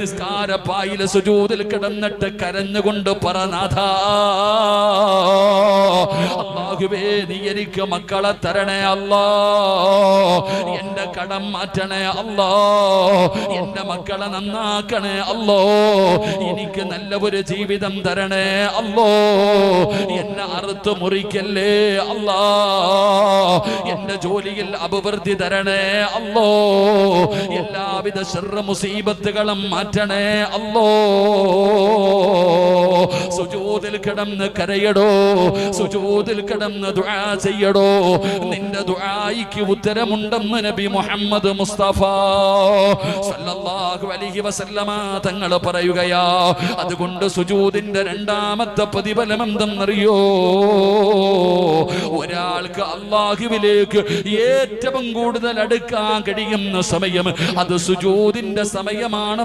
നിസ്കാരപ്പായിൽ സുജൂദിൽ കിടന്നിട്ട് കരഞ്ഞുകൊണ്ട് പറ നാഥാ അല്ലാഹുവേ നീ എനിക്ക് മക്കളെ തരണേ അല്ലാ, എന്റെ കടം മാറ്റണേ അല്ലാ, എന്റെ മക്കളെ നന്നാക്കണേ അല്ലോ, എനിക്ക് നല്ല ഒരു ജീവിതം തരണേ അല്ലോ, എന്നെ അറുത്ത് മുറിക്കല്ലേ അല്ലാ, എന്റെ ജോലിയിൽ അഭിവൃദ്ധി തരണേ അല്ലോ, എല്ലാവിധ ശർറ മുസീബത്തുകളും മാറ്റണേ അല്ലോ. സുജൂദിൽ കിടന്ന് കരയടോ, സുജൂദിൽ കിടന്ന് ദുആ ചെയ്യടോ, നിന്റെ ദുആയിക്ക് ഉത്തരമുണ്ടെന്ന് നബി മുഹമ്മദ് മുസ്തഫ സല്ലല്ലാഹു അലൈഹി വസല്ലമ തങ്ങൾ പറയുകയാ. അതുകൊണ്ട് സുജൂദിന്റെ രണ്ടാമത്തെ പ്രതിഫലം എന്തെന്നറിയോ? ഒരാൾക്ക് അല്ലാഹുവിലേക്ക് ഏറ്റവും കൂടുതൽ അടുക്കാൻ കഴിയുന്ന സമയം അത് സുജൂദിന്റെ സമയമാണ്.